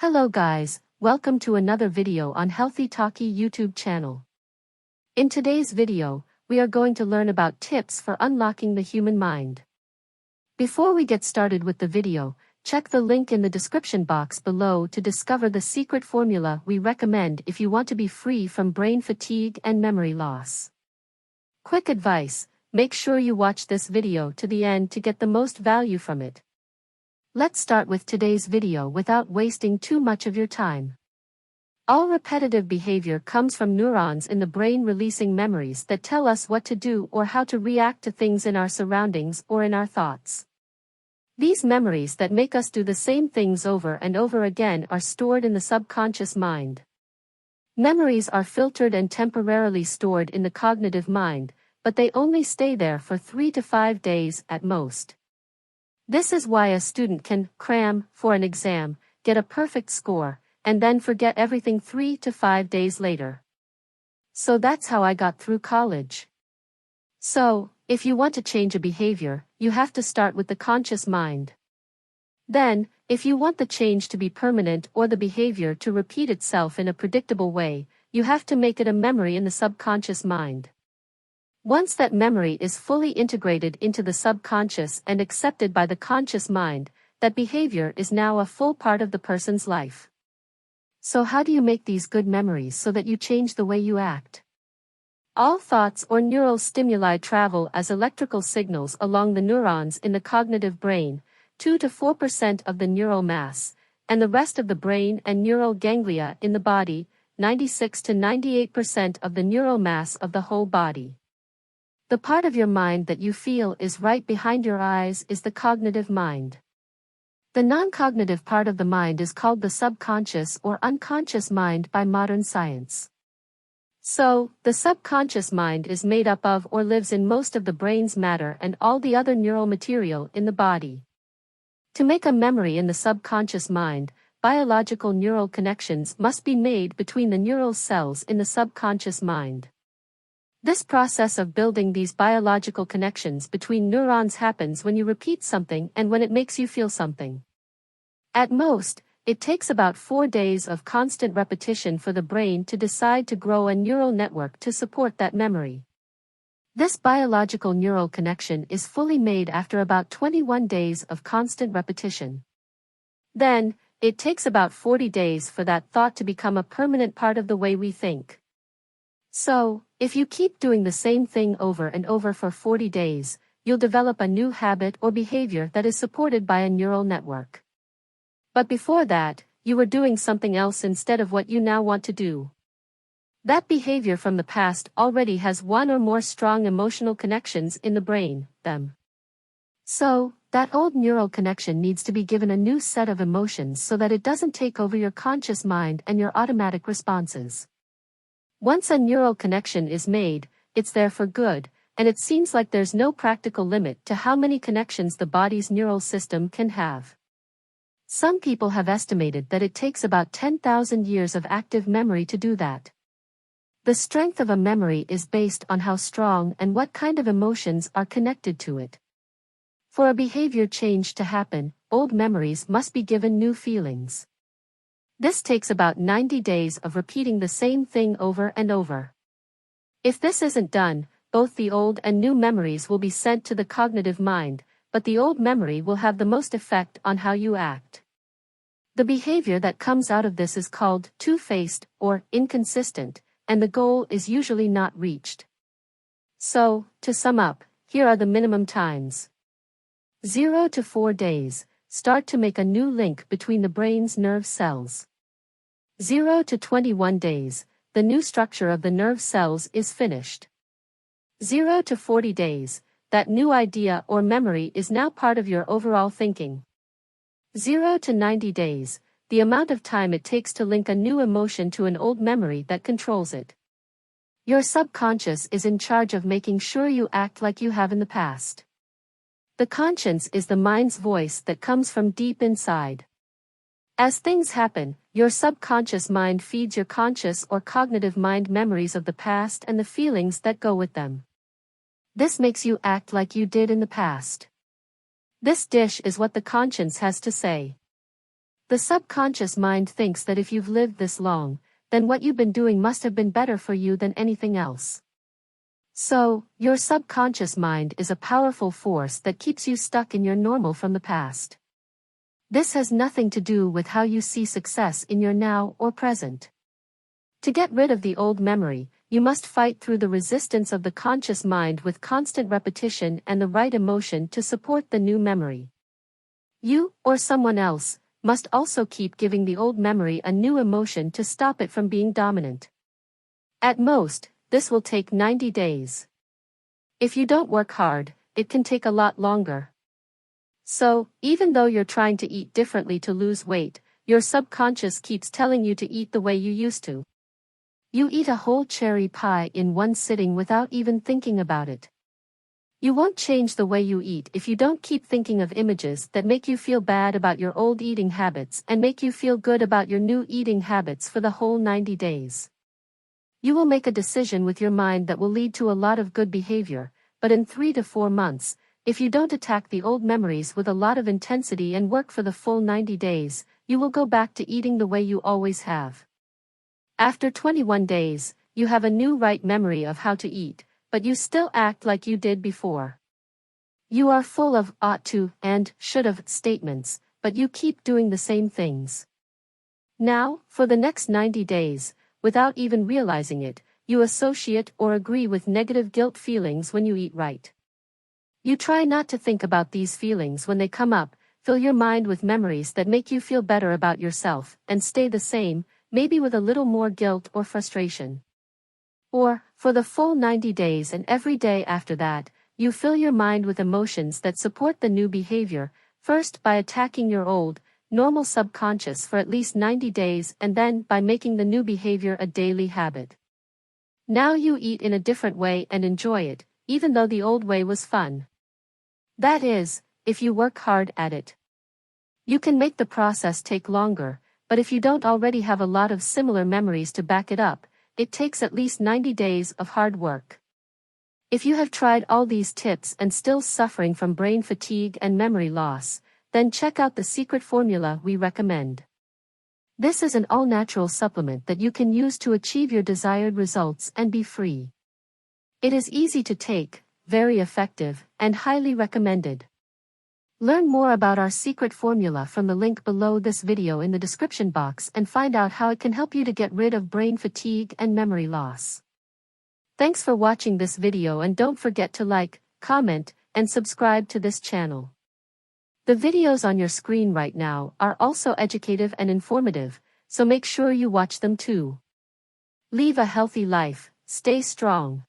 Hello guys, welcome to another video on Healthy Talkie YouTube channel. In today's video, we are going to learn about tips for unlocking the human mind. Before we get started with the video, check the link in the description box below to discover the secret formula we recommend if you want to be free from brain fatigue and memory loss. Quick advice, make sure you watch this video to the end to get the most value from it. Let's start with today's video without wasting too much of your time. All repetitive behavior comes from neurons in the brain releasing memories that tell us what to do or how to react to things in our surroundings or in our thoughts. These memories that make us do the same things over and over again are stored in the subconscious mind. Memories are filtered and temporarily stored in the cognitive mind, but they only stay there for 3 to 5 days at most. This is why a student can cram for an exam, get a perfect score, and then forget everything 3 to 5 days later. So that's how I got through college. So, if you want to change a behavior, you have to start with the conscious mind. Then, if you want the change to be permanent or the behavior to repeat itself in a predictable way, you have to make it a memory in the subconscious mind. Once that memory is fully integrated into the subconscious and accepted by the conscious mind, that behavior is now a full part of the person's life. So how do you make these good memories so that you change the way you act? All thoughts or neural stimuli travel as electrical signals along the neurons in the cognitive brain, 2 to 4% of the neural mass, and the rest of the brain and neural ganglia in the body, 96 to 98% of the neural mass of the whole body. The part of your mind that you feel is right behind your eyes is the cognitive mind. The non-cognitive part of the mind is called the subconscious or unconscious mind by modern science. So, the subconscious mind is made up of or lives in most of the brain's matter and all the other neural material in the body. To make a memory in the subconscious mind, biological neural connections must be made between the neural cells in the subconscious mind. This process of building these biological connections between neurons happens when you repeat something and when it makes you feel something. At most, it takes about 4 days of constant repetition for the brain to decide to grow a neural network to support that memory. This biological neural connection is fully made after about 21 days of constant repetition. Then, it takes about 40 days for that thought to become a permanent part of the way we think. So, if you keep doing the same thing over and over for 40 days, you'll develop a new habit or behavior that is supported by a neural network. But before that, you were doing something else instead of what you now want to do. That behavior from the past already has one or more strong emotional connections in the brain, them. So, that old neural connection needs to be given a new set of emotions so that it doesn't take over your conscious mind and your automatic responses. Once a neural connection is made, it's there for good, and it seems like there's no practical limit to how many connections the body's neural system can have. Some people have estimated that it takes about 10,000 years of active memory to do that. The strength of a memory is based on how strong and what kind of emotions are connected to it. For a behavior change to happen, old memories must be given new feelings. This takes about 90 days of repeating the same thing over and over. If this isn't done, both the old and new memories will be sent to the cognitive mind, but the old memory will have the most effect on how you act. The behavior that comes out of this is called two-faced or inconsistent, and the goal is usually not reached. So, to sum up, here are the minimum times. 0 to 4 days, start to make a new link between the brain's nerve cells. 0 to 21 days, the new structure of the nerve cells is finished. 0 to 40 days, that new idea or memory is now part of your overall thinking. 0 to 90 days, the amount of time it takes to link a new emotion to an old memory that controls it. Your subconscious is in charge of making sure you act like you have in the past. The conscience is the mind's voice that comes from deep inside. As things happen, your subconscious mind feeds your conscious or cognitive mind memories of the past and the feelings that go with them. This makes you act like you did in the past. This dish is what the conscience has to say. The subconscious mind thinks that if you've lived this long, then what you've been doing must have been better for you than anything else. So, your subconscious mind is a powerful force that keeps you stuck in your normal from the past. This has nothing to do with how you see success in your now or present. To get rid of the old memory, you must fight through the resistance of the conscious mind with constant repetition and the right emotion to support the new memory. You, or someone else, must also keep giving the old memory a new emotion to stop it from being dominant. At most, this will take 90 days. If you don't work hard, it can take a lot longer. So, even though you're trying to eat differently to lose weight, your subconscious keeps telling you to eat the way you used to. You eat a whole cherry pie in one sitting without even thinking about it. You won't change the way you eat if you don't keep thinking of images that make you feel bad about your old eating habits and make you feel good about your new eating habits for the whole 90 days. You will make a decision with your mind that will lead to a lot of good behavior, but in 3 to 4 months, if you don't attack the old memories with a lot of intensity and work for the full 90 days, you will go back to eating the way you always have. After 21 days, you have a new right memory of how to eat, but you still act like you did before. You are full of ought to and should have statements, but you keep doing the same things. Now, for the next 90 days, without even realizing it, you associate or agree with negative guilt feelings when you eat right. You try not to think about these feelings when they come up, fill your mind with memories that make you feel better about yourself, and stay the same, maybe with a little more guilt or frustration. Or, for the full 90 days and every day after that, you fill your mind with emotions that support the new behavior, first by attacking your old, normal subconscious for at least 90 days and then by making the new behavior a daily habit. Now you eat in a different way and enjoy it, even though the old way was fun. That is, if you work hard at it. You can make the process take longer, but if you don't already have a lot of similar memories to back it up, it takes at least 90 days of hard work. If you have tried all these tips and still suffering from brain fatigue and memory loss, then check out the secret formula we recommend. This is an all-natural supplement that you can use to achieve your desired results and be free. It is easy to take, very effective, and highly recommended. Learn more about our secret formula from the link below this video in the description box and find out how it can help you to get rid of brain fatigue and memory loss. Thanks for watching this video and don't forget to like, comment, and subscribe to this channel. The videos on your screen right now are also educative and informative, so make sure you watch them too. Live a healthy life, stay strong.